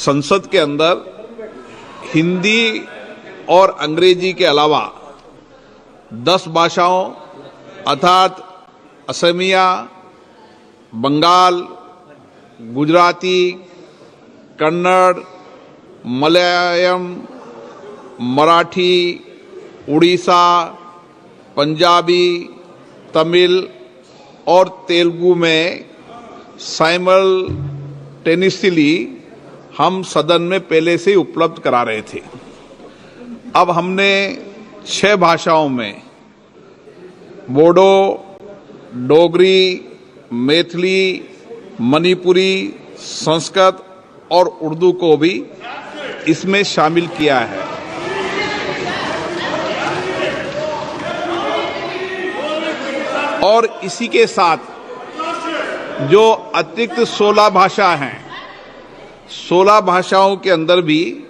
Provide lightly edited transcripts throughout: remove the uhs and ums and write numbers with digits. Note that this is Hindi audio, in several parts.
संसद के अंदर हिंदी और अंग्रेजी के अलावा 10 भाषाओं अर्थात असमिया, बंगाल, गुजराती, कन्नड़, मलयालम, मराठी, उड़ीसा, पंजाबी, तमिल और तेलुगु में साइमल्टेनियसली हम सदन में पहले से ही उपलब्ध करा रहे थे। अब हमने 6 भाषाओं में बोडो, डोगरी, मैथिली, मणिपुरी, संस्कृत और उर्दू को भी इसमें शामिल किया है। और इसी के साथ जो अतिरिक्त 16 भाषा हैं, 16 भाषाओं के अंदर भी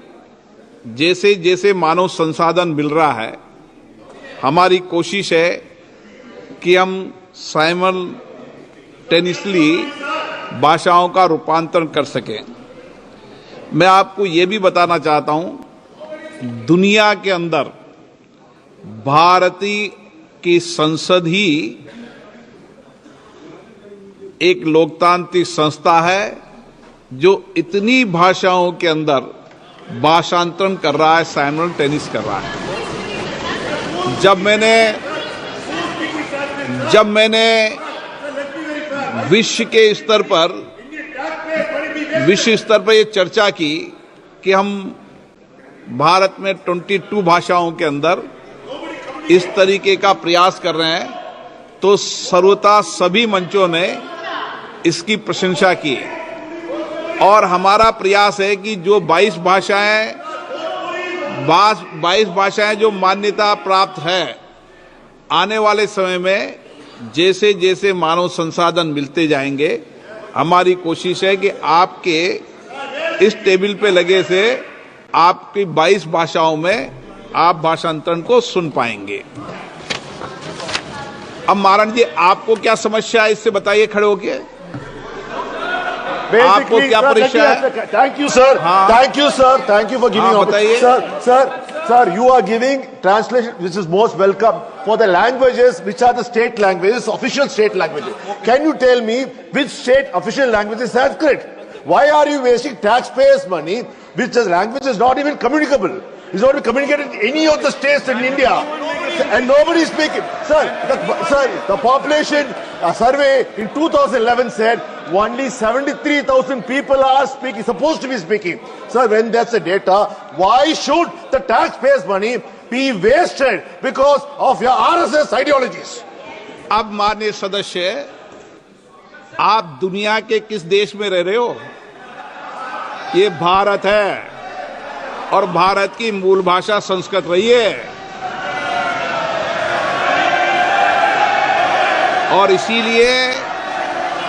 जैसे जैसे मानव संसाधन मिल रहा है, हमारी कोशिश है कि हम साइमल्टेनियसली भाषाओं का रूपांतरण कर सकें। मैं आपको ये भी बताना चाहता हूं, दुनिया के अंदर भारतीय की संसद ही एक लोकतांत्रिक संस्था है जो इतनी भाषाओं के अंदर भाषांतरण कर रहा है, साइमल्टेनियस कर रहा है। जब मैंने विश्व स्तर पर ये चर्चा की कि हम भारत में 22 भाषाओं के अंदर इस तरीके का प्रयास कर रहे हैं, तो सर्वथा सभी मंचों ने इसकी प्रशंसा की। और हमारा प्रयास है कि जो 22 भाषाएं जो मान्यता प्राप्त है, आने वाले समय में जैसे जैसे मानव संसाधन मिलते जाएंगे, हमारी कोशिश है कि आपके इस टेबल पे लगे से आपकी 22 भाषाओं में आप भाषांतरण को सुन पाएंगे। अब नारायण जी, आपको क्या समस्या है, इससे बताइए खड़े होके। आपको क्या परेशानी है? Thank you sir, thank you sir, thank you for giving. बताइए sir, you are giving translation which is most welcome for the languages which are the state languages, official state languages. Can you tell me which state official language is Sanskrit? Why are you wasting taxpayers' money which the language is not even communicable? It's not even communicated in any of the states in India, and nobody is speaking. Sir, the population survey in 2011 said only 73,000 people are speaking, supposed to be speaking. Sir, when that's the data, why should the taxpayers' money be wasted because of your RSS ideologies? अब माननीय सदस्य, आप दुनिया के किस देश में रह रहे हो? ये भारत है और भारत की मूल भाषा संस्कृत रही है, और इसीलिए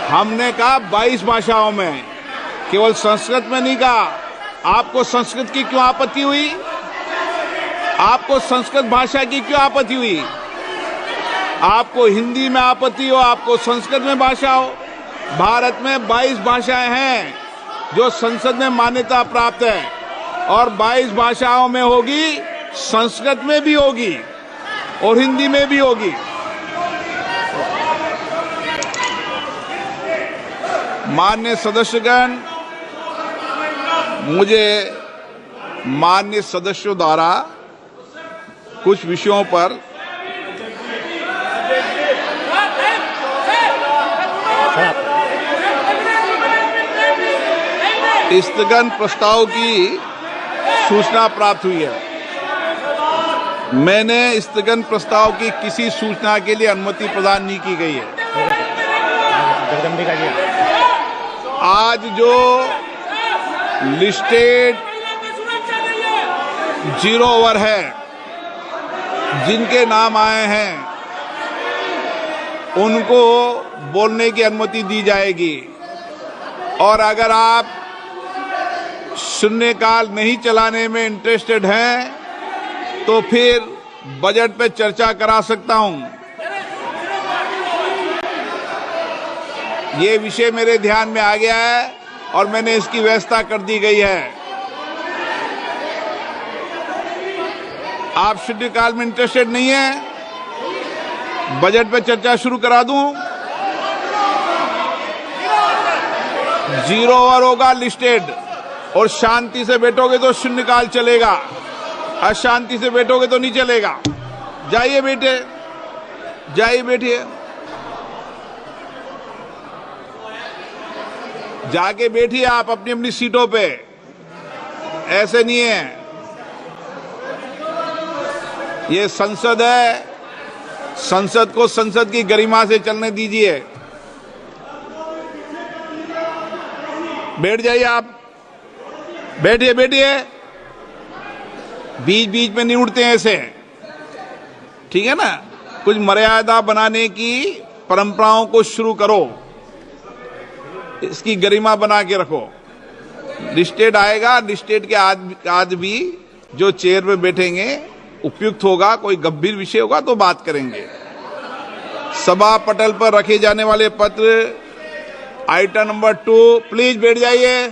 हमने कहा 22 भाषाओं में, केवल संस्कृत में नहीं कहा। आपको संस्कृत की क्यों आपत्ति हुई? आपको संस्कृत भाषा की क्यों आपत्ति हुई? आपको हिंदी में आपत्ति हो, आपको संस्कृत में भाषा हो। भारत में 22 भाषाएं हैं जो संसद में मान्यता प्राप्त है, और 22 भाषाओं में होगी, संस्कृत में भी होगी और हिंदी में भी होगी। माननीय सदस्यगण, मुझे माननीय सदस्यों द्वारा कुछ विषयों पर स्थगन प्रस्ताव की सूचना प्राप्त हुई है। मैंने स्थगन प्रस्ताव की किसी सूचना के लिए अनुमति प्रदान नहीं की गई है। आज जो लिस्टेड 0 ओवर है, जिनके नाम आए हैं, उनको बोलने की अनुमति दी जाएगी। और अगर आप शून्यकाल नहीं चलाने में इंटरेस्टेड हैं, तो फिर बजट पे चर्चा करा सकता हूं। ये विषय मेरे ध्यान में आ गया है और मैंने इसकी व्यवस्था कर दी गई है। आप शून्यकाल में इंटरेस्टेड नहीं है? बजट पे चर्चा शुरू करा दूं? 0 ओवर होगा लिस्टेड, और शांति से बैठोगे तो शून्यकाल चलेगा, अशांति से बैठोगे तो नहीं चलेगा। जाइए बेटे, जाइए बैठिए, जाके बैठिए आप अपनी अपनी सीटों पे। ऐसे नहीं है, ये संसद है, संसद को संसद की गरिमा से चलने दीजिए। बैठ जाइए आप, बैठिए बैठिए, बीच बीच में नहीं उठते हैं ऐसे, ठीक है ना? कुछ मर्यादा बनाने की परंपराओं को शुरू करो, इसकी गरिमा बना के रखो। लिस्टेड आएगा, लिस्टेड के आज भी जो चेयर पे बैठेंगे उपयुक्त होगा, कोई गंभीर विषय होगा तो बात करेंगे। सभा पटल पर रखे जाने वाले पत्र आइटम नंबर 2, प्लीज बैठ जाइए,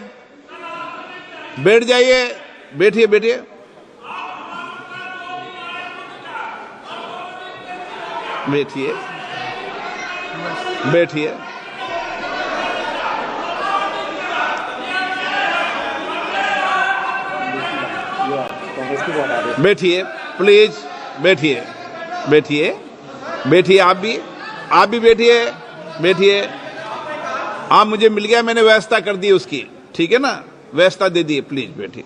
बैठ जाइए, बैठिए बैठिए, बैठिए बैठिए, बैठिए प्लीज, बैठिए बैठिए बैठिए, आप भी बैठिए बैठिए। हाँ, मुझे मिल गया, मैंने व्यवस्था कर दी उसकी, ठीक है ना? व्यवस्था दे दी, प्लीज बैठिए।